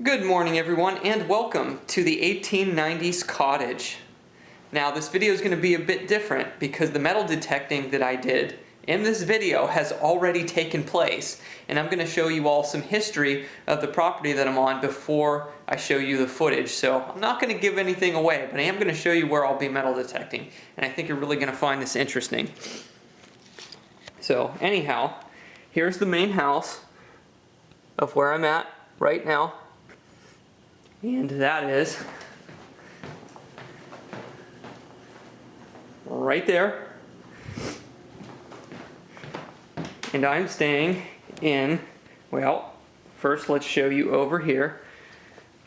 Good morning everyone and welcome to the 1890s cottage. Now this video is going to be a bit different because the metal detecting that I did in this video has already taken place, and I'm going to show you all some history of the property that I'm on before I show you the footage. So I'm not going to give anything away, but I am going to show you where I'll be metal detecting, and I think you're really going to find this interesting. So anyhow, here's the main house of where I'm at right now. And that is right there. And I'm staying in, well, first let's show you over here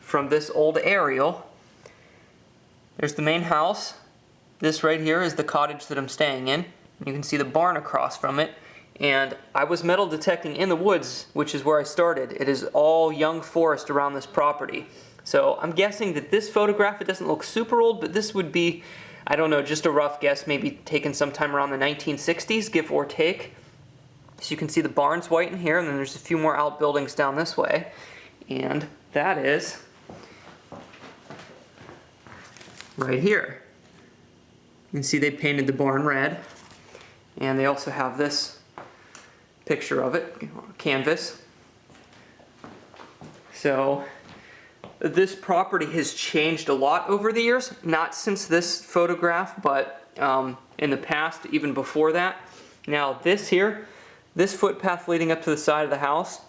from this old aerial. There's the main house. This right here is the cottage that I'm staying in. You can see the barn across from it. And I was metal detecting in the woods, which is where I started. It is all young forest around this property. So I'm guessing that this photograph, it doesn't look super old, but this would be, I don't know, just a rough guess, maybe taken sometime around the 1960s, give or take. So you can see the barn's white in here, and then there's a few more outbuildings down this way. And that is right here. You can see they painted the barn red, and they also have this picture of it, canvas. So this property has changed a lot over the years, not since this photograph, but in the past, even before that. Now this here, this footpath leading up to the side of the house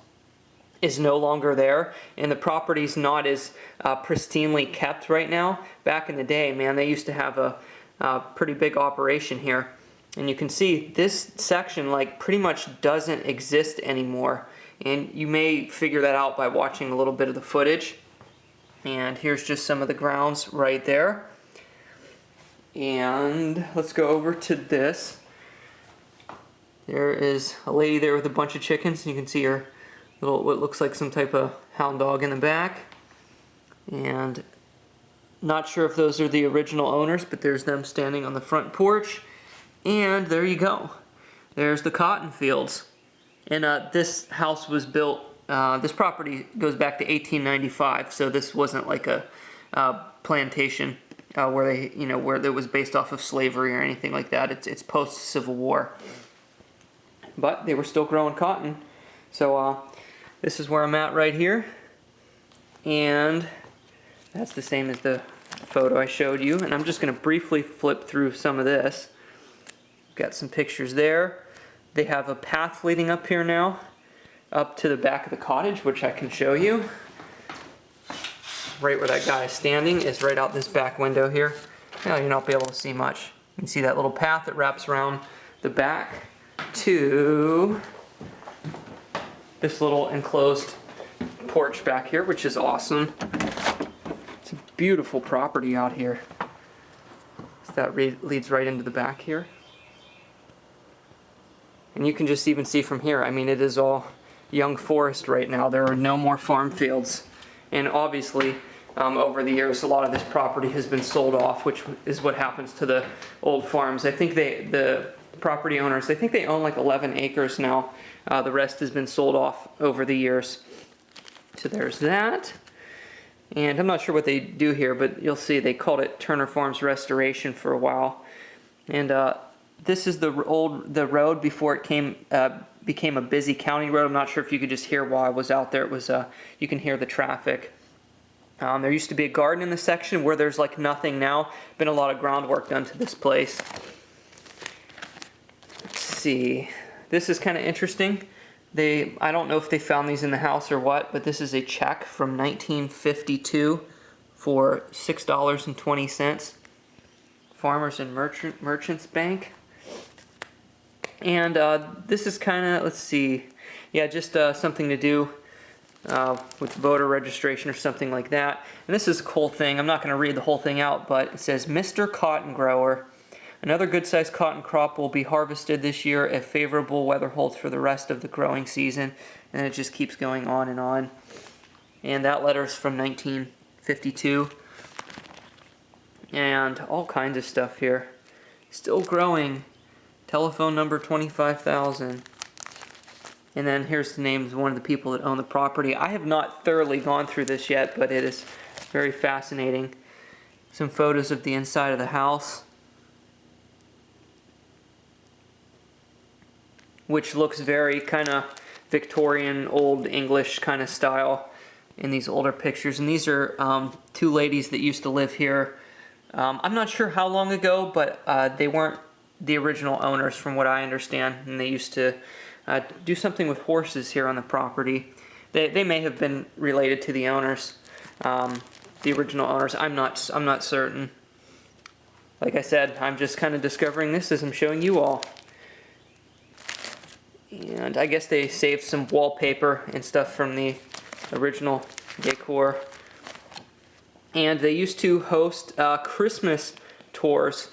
is no longer there, and the property's not as pristinely kept right now. Back in the day, man, they used to have a pretty big operation here. And you can see this section like pretty much doesn't exist anymore, and you may figure that out by watching a little bit of the footage. And here's just some of the grounds right there. And let's go over to this. There is a lady there with a bunch of chickens. You can see her little, what looks like some type of hound dog in the back. And not sure if those are the original owners, but there's them standing on the front porch. And there you go. There's the cotton fields. And this house was built, this property goes back to 1895, so this wasn't like a plantation where they, where it was based off of slavery or anything like that. It's post-Civil War. But they were still growing cotton. So this is where I'm at right here. And that's the same as the photo I showed you. And I'm just going to briefly flip through some of this. Got some pictures there. They have a path leading up here now, up to the back of the cottage, which I can show you. Right where that guy is standing is right out this back window here. Now you'll not be able to see much. You can see that little path that wraps around the back to this little enclosed porch back here, which is awesome. It's a beautiful property out here. So that leads right into the back here. And you can just even see from here, I mean, it is all young forest right now. There are no more farm fields. And obviously, over the years, a lot of this property has been sold off, which is what happens to the old farms. I think the property owners, I think they own like 11 acres now. The rest has been sold off over the years. So there's that. And I'm not sure what they do here, but you'll see they called it Turner Farms Restoration for a while. And this is the road before it became a busy county road. I'm not sure if you could just hear while I was out there. It was you can hear the traffic. There used to be a garden in this section where there's like nothing now. Been a lot of groundwork done to this place. Let's see. This is kind of interesting. I don't know if they found these in the house or what, but this is a check from 1952 for $6.20. Farmers and Merchants Bank. And this is kind of, let's see, yeah, just something to do with voter registration or something like that. And this is a cool thing. I'm not going to read the whole thing out, but it says, Mr. Cotton Grower, another good-sized cotton crop will be harvested this year if favorable weather holds for the rest of the growing season. And it just keeps going on and on. And that letter's from 1952. And all kinds of stuff here. Still growing. Telephone number 25,000. And then here's the names of one of the people that own the property. I have not thoroughly gone through this yet, but it is very fascinating. Some photos of the inside of the house, which looks very kind of Victorian, Old English kind of style in these older pictures. And these are two ladies that used to live here. I'm not sure how long ago, but they weren't the original owners from what I understand. And they used to do something with horses here on the property. They may have been related to the owners, the original owners. I'm not certain. Like I said, I'm just kind of discovering this as I'm showing you all. And I guess they saved some wallpaper and stuff from the original decor. And they used to host Christmas tours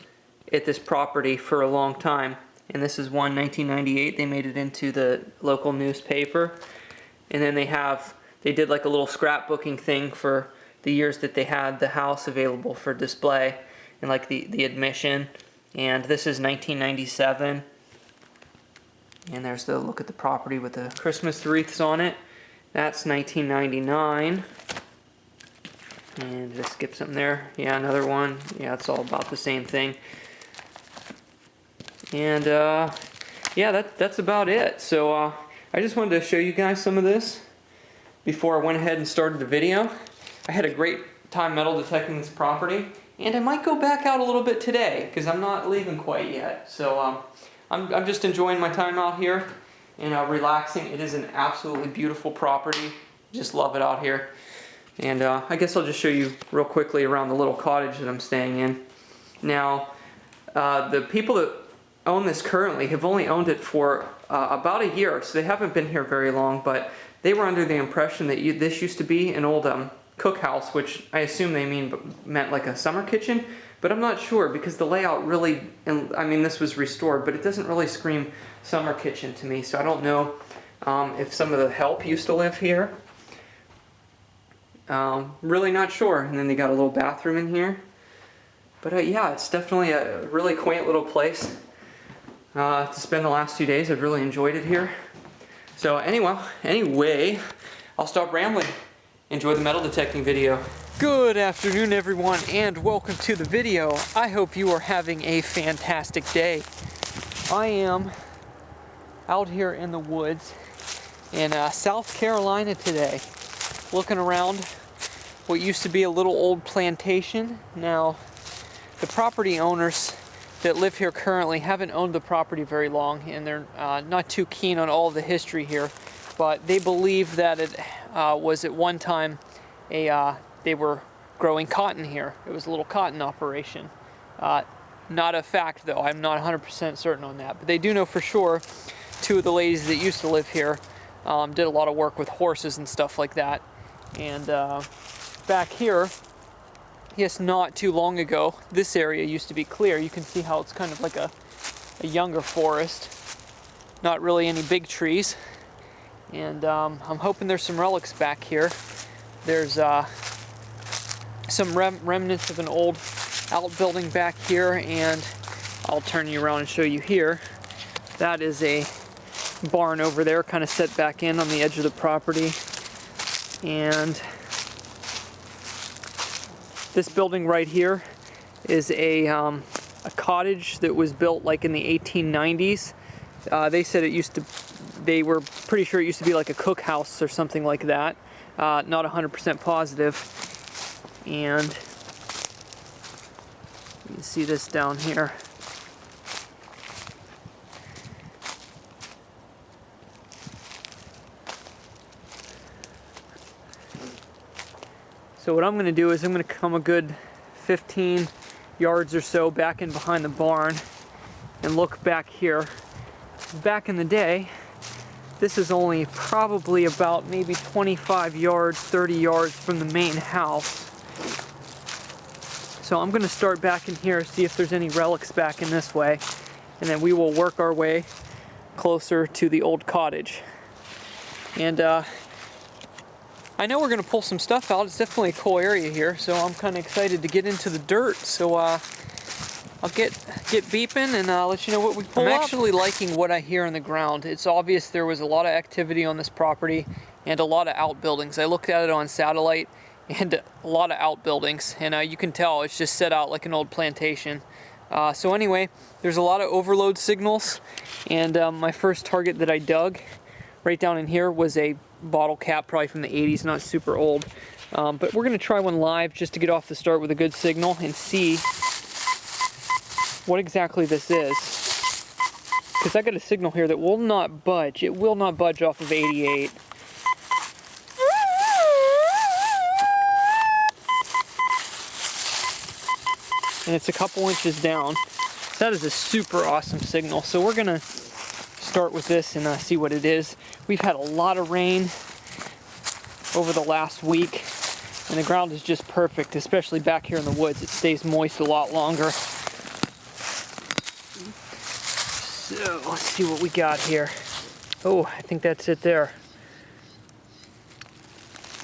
at this property for a long time. And this is one, 1998. They made it into the local newspaper. And then they did like a little scrapbooking thing for the years that they had the house available for display and like the admission. And this is 1997. And there's the look at the property with the Christmas wreaths on it. That's 1999. And just skip something there. Yeah, another one. Yeah, it's all about the same thing. And yeah, that's about it. So I just wanted to show you guys some of this before I went ahead and started the video. I had a great time metal detecting this property, and I might go back out a little bit today because I'm not leaving quite yet. So I'm just enjoying my time out here and relaxing. It is an absolutely beautiful property. Just love it out here. And I guess I'll just show you real quickly around the little cottage that I'm staying in. Now, the people that own this currently have only owned it for about a year, so they haven't been here very long, but they were under the impression that this used to be an old cookhouse, which I assume they meant like a summer kitchen, but I'm not sure because the layout really, and I mean this was restored, but it doesn't really scream summer kitchen to me, so I don't know if some of the help used to live here. Really not sure. And then they got a little bathroom in here. But yeah, it's definitely a really quaint little place to spend the last 2 days. I've really enjoyed it here. So anyway, I'll stop rambling. Enjoy the metal detecting video. Good afternoon, everyone, and welcome to the video. I hope you are having a fantastic day. I am out here in the woods in South Carolina today, looking around what used to be a little old plantation. Now, the property owners that live here currently haven't owned the property very long, and they're not too keen on all of the history here, but they believe that it was at one time they were growing cotton here. It was a little cotton operation. Not a fact, though. I'm not 100% certain on that, but they do know for sure two of the ladies that used to live here did a lot of work with horses and stuff like that. And back here, yes, not too long ago, this area used to be clear. You can see how it's kind of like a younger forest. Not really any big trees. And I'm hoping there's some relics back here. There's some remnants of an old outbuilding back here, and I'll turn you around and show you here. That is a barn over there, kind of set back in on the edge of the property. And this building right here is a cottage that was built like in the 1890s. They said they were pretty sure it used to be like a cookhouse or something like that. Not 100% positive. And you can see this down here. So what I'm going to do is I'm going to come a good 15 yards or so back in behind the barn and look back here. Back in the day, this is only probably about maybe 25 yards, 30 yards from the main house. So I'm going to start back in here, see if there's any relics back in this way, and then we will work our way closer to the old cottage. And I know we're going to pull some stuff out. It's definitely a cool area here, so I'm kind of excited to get into the dirt. So I'll get beeping and let you know what we pull up. I'm actually liking what I hear in the ground. It's obvious there was a lot of activity on this property and a lot of outbuildings. I looked at it on satellite and a lot of outbuildings, and you can tell it's just set out like an old plantation. So anyway, there's a lot of overload signals, and my first target that I dug right down in here was a bottle cap, probably from the 80s, not super old. But we're going to try one live just to get off the start with a good signal and see what exactly this is. Because I got a signal here that will not budge. It will not budge off of 88. And it's a couple inches down. So that is a super awesome signal. So we're gonna start with this and see what it is. We've had a lot of rain over the last week, and the ground is just perfect, especially back here in the woods. It stays moist a lot longer. So let's see what we got here. Oh, I think that's it there.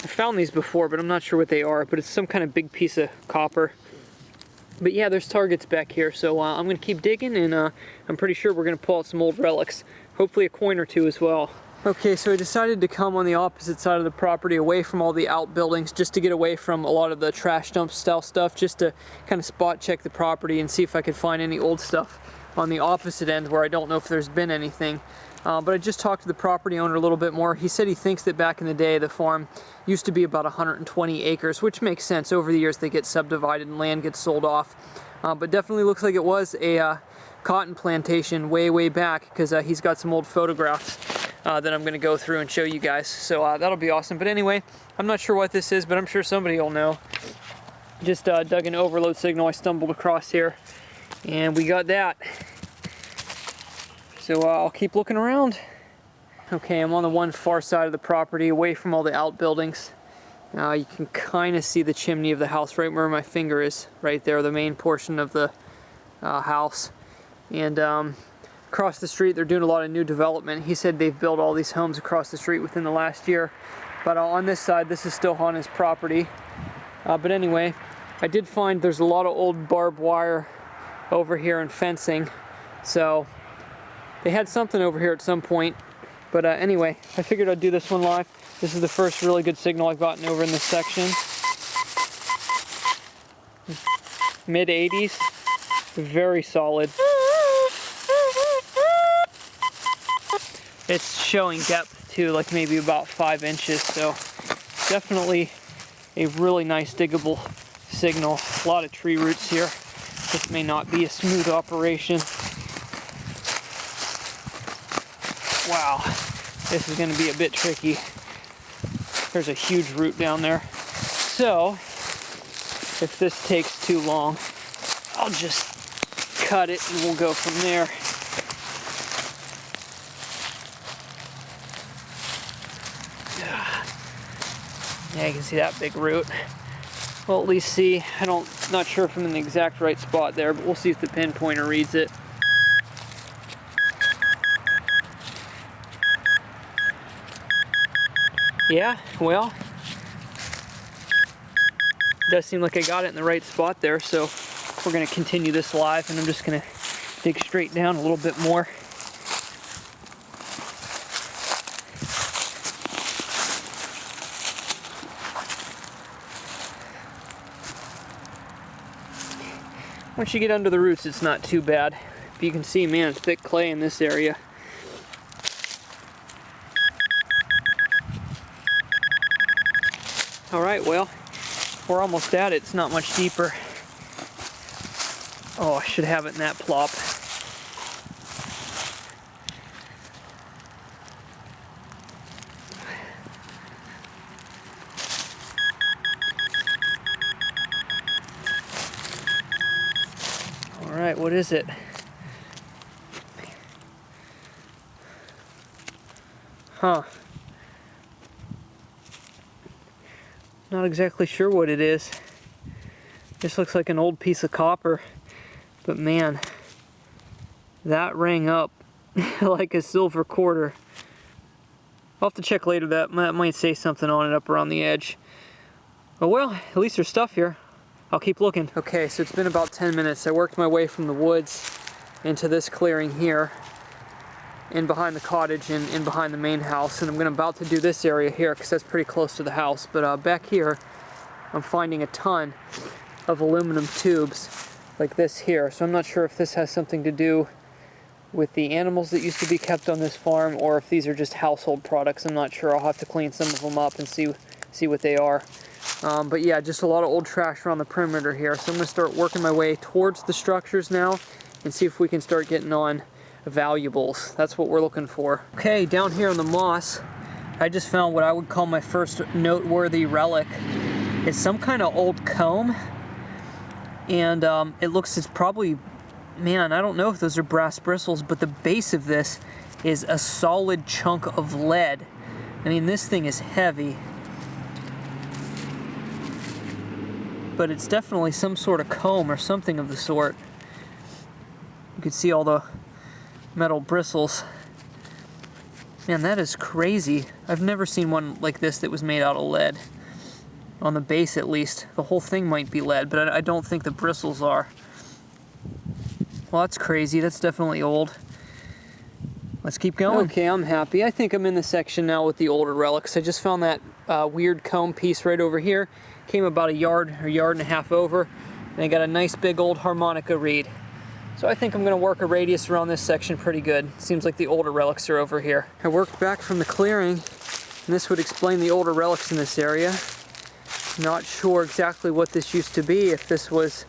I found these before, but I'm not sure what they are, but it's some kind of big piece of copper. But yeah, there's targets back here, so I'm going to keep digging, and I'm pretty sure we're going to pull out some old relics. Hopefully a coin or two as well. Okay, so I decided to come on the opposite side of the property, away from all the outbuildings, just to get away from a lot of the trash dump style stuff, just to kind of spot check the property and see if I could find any old stuff on the opposite end where I don't know if there's been anything. But I just talked to the property owner a little bit more. He said he thinks that back in the day the farm used to be about 120 acres, which makes sense. Over the years they get subdivided and land gets sold off. But definitely looks like it was a cotton plantation way back, because he's got some old photographs that I'm going to go through and show you guys. So that'll be awesome. But anyway, I'm not sure what this is, but I'm sure somebody will know. Just dug an overload signal I stumbled across here, and we got that. So I'll keep looking around. Okay, I'm on the one far side of the property, away from all the outbuildings. You can kind of see the chimney of the house right where my finger is, right there, the main portion of the house. And across the street, they're doing a lot of new development. He said they've built all these homes across the street within the last year. But on this side, this is still on his property. But anyway, I did find there's a lot of old barbed wire over here and fencing. So they had something over here at some point. But anyway, I figured I'd do this one live. This is the first really good signal I've gotten over in this section. Mid 80s, very solid. It's showing depth too, like maybe about 5 inches, so definitely a really nice diggable signal. A lot of tree roots here. This may not be a smooth operation. Wow, this is going to be a bit tricky. There's a huge root down there. So, if this takes too long, I'll just cut it and we'll go from there. Yeah, you can see that big root. We'll at least see. Not sure if I'm in the exact right spot there, but we'll see if the pinpointer reads it. Yeah, well, it does seem like I got it in the right spot there, so we're going to continue this live, and I'm just going to dig straight down a little bit more. Once you get under the roots, it's not too bad. But you can see, man, it's thick clay in this area. Alright, well, we're almost at it. It's not much deeper. Oh, I should have it in that plop. Alright, what is it? Huh. Not exactly sure what it is. This looks like an old piece of copper. But man, that rang up like a silver quarter. I'll have to check later. That might say something on it up around the edge. Oh well, at least there's stuff here. I'll keep looking. Okay, so it's been about 10 minutes. I worked my way from the woods into this clearing here, in behind the cottage and in behind the main house, and I'm about to do this area here because that's pretty close to the house. But back here, I'm finding a ton of aluminum tubes like this here. So I'm not sure if this has something to do with the animals that used to be kept on this farm, or if these are just household products. I'm not sure. I'll have to clean some of them up and see what they are. But yeah, just a lot of old trash around the perimeter here. So I'm going to start working my way towards the structures now and see if we can start getting on valuables. That's what we're looking for. Okay, down here in the moss, I just found what I would call my first noteworthy relic. It's some kind of old comb, and it's probably, man, I don't know if those are brass bristles, but the base of this is a solid chunk of lead. I mean, this thing is heavy, but it's definitely some sort of comb or something of the sort. You can see all the metal bristles. Man, that is crazy. I've never seen one like this that was made out of lead. On the base, at least. The whole thing might be lead, but I don't think the bristles are. Well, that's crazy. That's definitely old. Let's keep going. Okay, I'm happy. I think I'm in the section now with the older relics. I just found that weird comb piece right over here. Came about a yard or yard and a half over, and I got a nice big old harmonica reed. So I think I'm going to work a radius around this section pretty good. Seems like the older relics are over here. I worked back from the clearing, and this would explain the older relics in this area. Not sure exactly what this used to be, if this was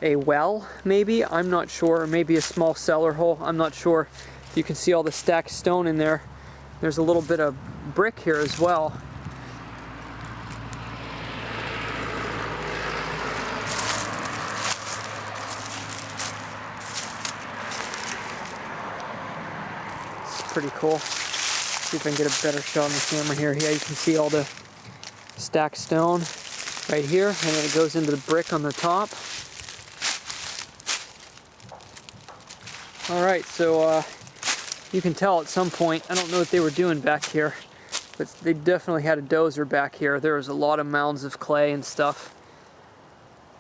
a well, maybe, I'm not sure, or maybe a small cellar hole, I'm not sure. You can see all the stacked stone in there. There's a little bit of brick here as well. Pretty cool. See if I can get a better shot on the camera here. Yeah, you can see all the stacked stone right here, and then it goes into the brick on the top. Alright, so you can tell at some point, I don't know what they were doing back here, but they definitely had a dozer back here. There was a lot of mounds of clay and stuff.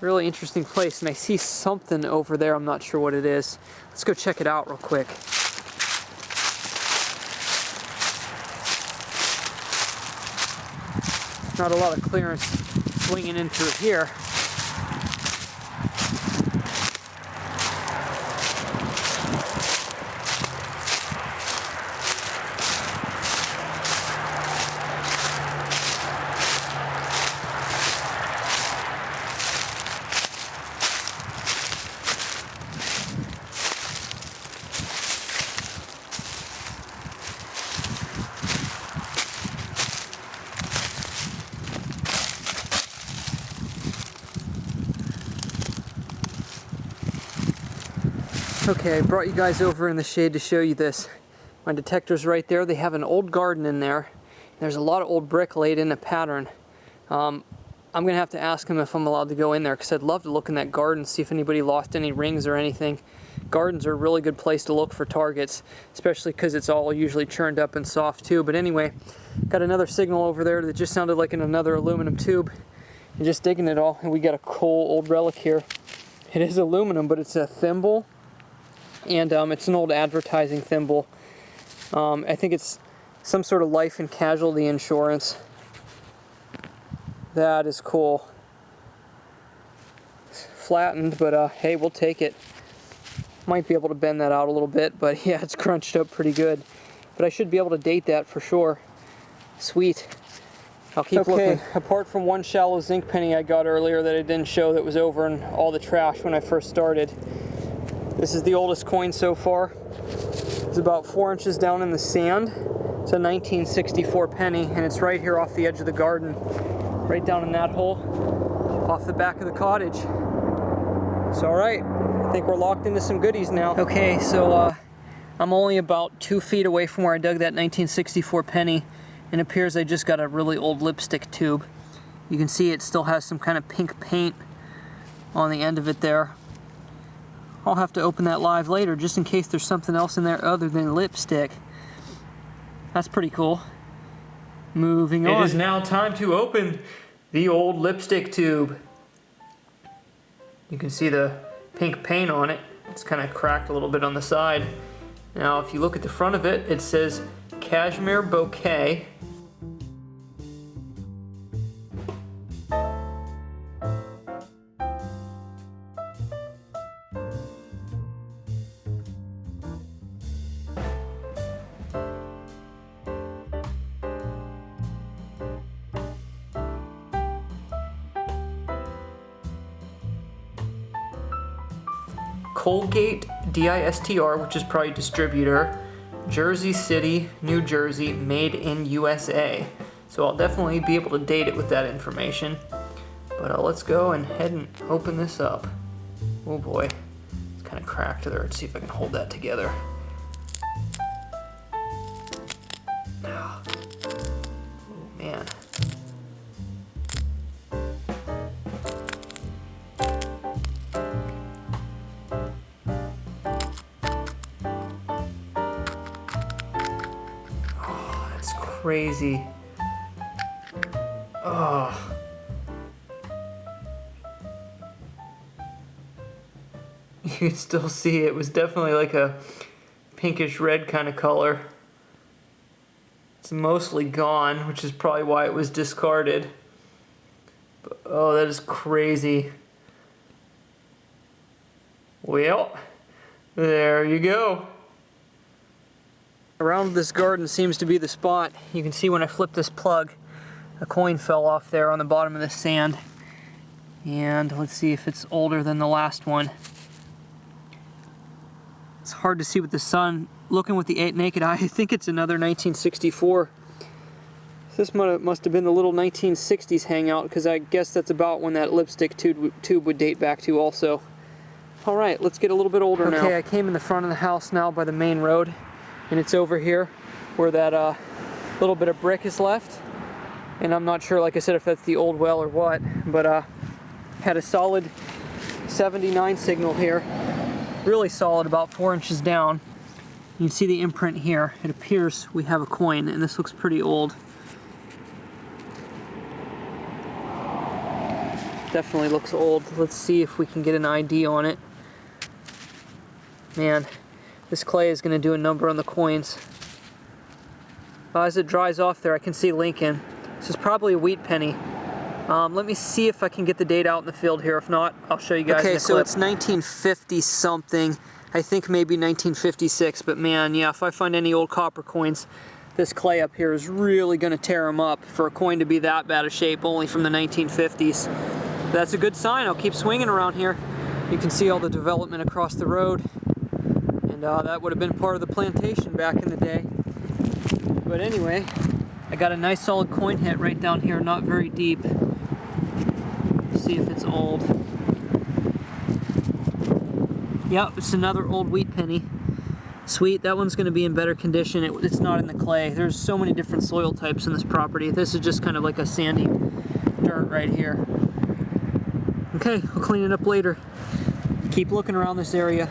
Really interesting place, and I see something over there. I'm not sure what it is. Let's go check it out real quick. Not a lot of clearance swinging in through here. Okay, I brought you guys over in the shade to show you this. My detector's right there. They have an old garden in there. There's a lot of old brick laid in a pattern. I'm going to have to ask them if I'm allowed to go in there, because I'd love to look in that garden, see if anybody lost any rings or anything. Gardens are a really good place to look for targets, especially because it's all usually churned up and soft too. But anyway, got another signal over there that just sounded like another aluminum tube. And just digging it all, and we got a cool old relic here. It is aluminum, but it's a thimble. And it's an old advertising thimble. I think it's some sort of life and casualty insurance. That is cool. It's flattened, but hey, we'll take it. Might be able to bend that out a little bit, but yeah, it's crunched up pretty good. But I should be able to date that for sure. Sweet. I'll keep looking. Apart from one shallow zinc penny I got earlier that I didn't show that was over in all the trash when I first started. This is the oldest coin so far. It's about 4 inches down in the sand. It's a 1964 penny, and it's right here off the edge of the garden. Right down in that hole, off the back of the cottage. So alright, I think we're locked into some goodies now. Okay, so I'm only about 2 feet away from where I dug that 1964 penny, and it appears I just got a really old lipstick tube. You can see it still has some kind of pink paint on the end of it there. I'll have to open that live later just in case there's something else in there other than lipstick. That's pretty cool. Moving on. It is now time to open the old lipstick tube. You can see the pink paint on it. It's kind of cracked a little bit on the side. Now, if you look at the front of it, it says Cashmere Bouquet. Colgate DISTR, which is probably distributor, Jersey City, New Jersey, made in USA. So I'll definitely be able to date it with that information. But let's go and head and open this up. Oh boy, it's kind of cracked there. Let's see if I can hold that together. Oh man. Crazy. Oh. You can still see it was definitely like a pinkish red kind of color. It's mostly gone, which is probably why it was discarded. But, oh, that is crazy. Well, there you go. Around this garden seems to be the spot. You can see when I flip this plug, a coin fell off there on the bottom of the sand. And let's see if it's older than the last one. It's hard to see with the sun. Looking with the naked eye, I think it's another 1964. This must have been the little 1960s hangout, because I guess that's about when that lipstick tube would date back to also. All right, let's get a little bit older now. Okay, I came in the front of the house now by the main road. And it's over here where that little bit of brick is left. And I'm not sure, like I said, if that's the old well or what, but had a solid 79 signal here. Really solid, about 4 inches down. You can see the imprint here. It appears we have a coin, and this looks pretty old. Definitely looks old. Let's see if we can get an ID on it. Man. This clay is going to do a number on the coins. As it dries off there, I can see Lincoln. This is probably a wheat penny. Let me see if I can get the date out in the field here. If not, I'll show you guys in the clip. Okay, so it's 1950 something. I think maybe 1956, but man, yeah, if I find any old copper coins, this clay up here is really going to tear them up for a coin to be that bad of shape, only from the 1950s. But that's a good sign. I'll keep swinging around here. You can see all the development across the road. And that would have been part of the plantation back in the day. But anyway, I got a nice solid coin hit right down here, not very deep. Let's see if it's old. Yep, it's another old wheat penny. Sweet, that one's going to be in better condition. It's not in the clay. There's so many different soil types in this property. This is just kind of like a sandy dirt right here. Okay, I'll clean it up later. Keep looking around this area.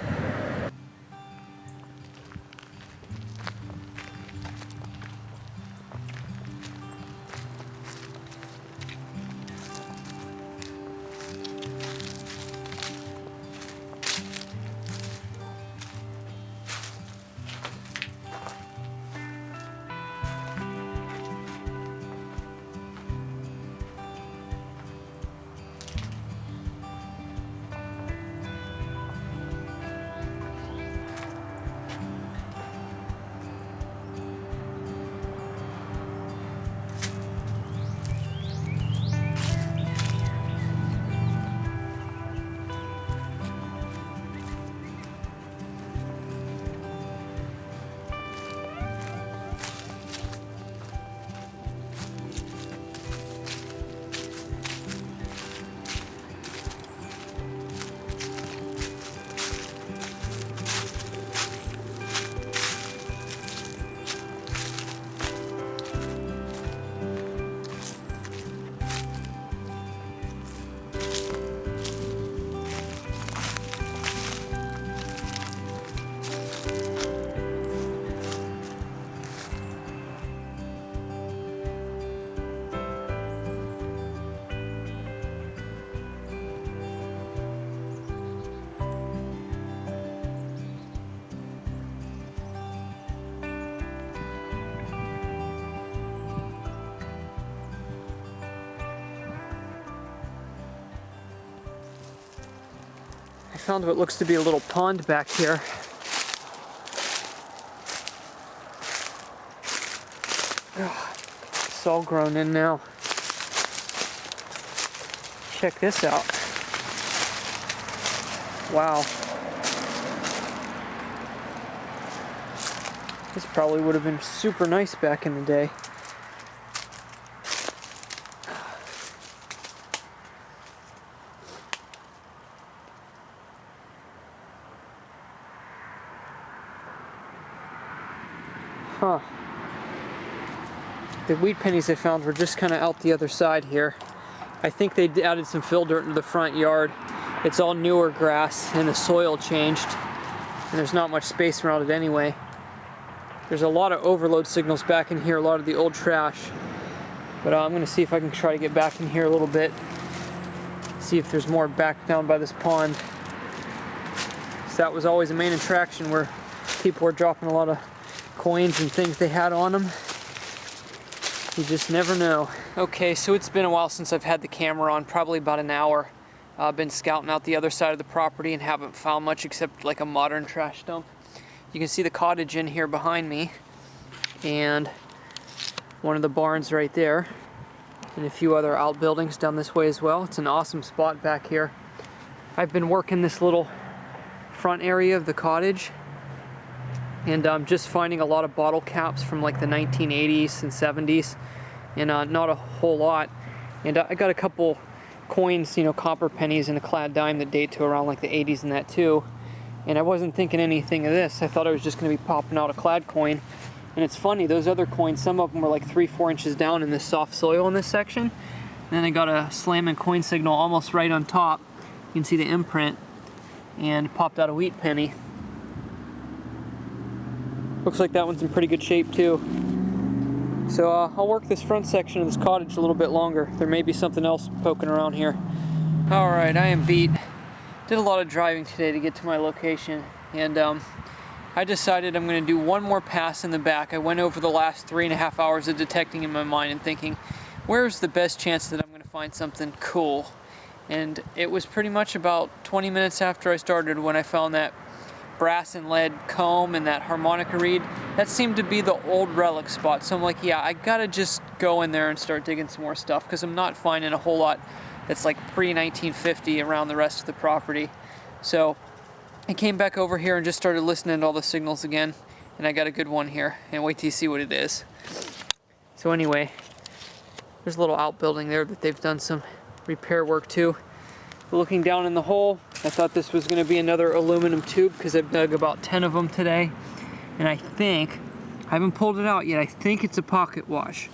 I found what looks to be a little pond back here. It's all grown in now. Check this out. Wow. This probably would have been super nice back in the day. Huh. The wheat pennies I found were just kind of out the other side here. I think they added some fill dirt into the front yard. It's all newer grass and the soil changed. And there's not much space around it anyway. There's a lot of overload signals back in here, a lot of the old trash. But I'm gonna see if I can try to get back in here a little bit. See if there's more back down by this pond. So that was always a main attraction where people were dropping a lot of coins and things they had on them. You just never know. Okay, so it's been a while since I've had the camera on, probably about an hour. I've been scouting out the other side of the property and haven't found much except like a modern trash dump. You can see the cottage in here behind me and one of the barns right there and a few other outbuildings down this way as well. It's an awesome spot back here. I've been working this little front area of the cottage, and I'm just finding a lot of bottle caps from like the 1980s and 70s, and not a whole lot. And I got a couple coins, you know, copper pennies and a clad dime that date to around like the 80s and that too. And I wasn't thinking anything of this. I thought I was just going to be popping out a clad coin. And it's funny, those other coins, some of them were like 3-4 inches down in this soft soil in this section. And then I got a slamming coin signal almost right on top. You can see the imprint, and popped out a wheat penny. Looks like that one's in pretty good shape too. So I'll work this front section of this cottage a little bit longer. There may be something else poking around here. All right, I am beat. Did a lot of driving today to get to my location, and I decided I'm going to do one more pass in the back. I went over the last 3.5 hours of detecting in my mind and thinking, where's the best chance that I'm going to find something cool? And it was pretty much about 20 minutes after I started when I found that brass and lead comb and that harmonica reed. That seemed to be the old relic spot. So I'm like, yeah, I gotta just go in there and start digging some more stuff, because I'm not finding a whole lot that's like pre-1950 around the rest of the property. So I came back over here and just started listening to all the signals again, and I got a good one here, and wait till you see what it is. So anyway, there's a little outbuilding there that they've done some repair work to. Looking down in the hole, I thought this was going to be another aluminum tube, because I've dug about 10 of them today, and I think, I haven't pulled it out yet, I think it's a pocket wash.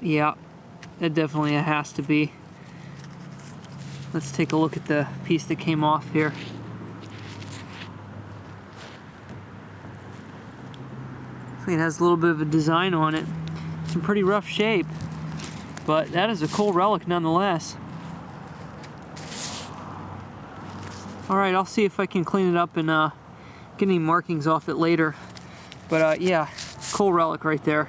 Yeah, that definitely has to be. Let's take a look at the piece that came off here. It has a little bit of a design on it. It's in pretty rough shape, but that is a cool relic nonetheless. Alright, I'll see if I can clean it up and get any markings off it later. But yeah, cool relic right there.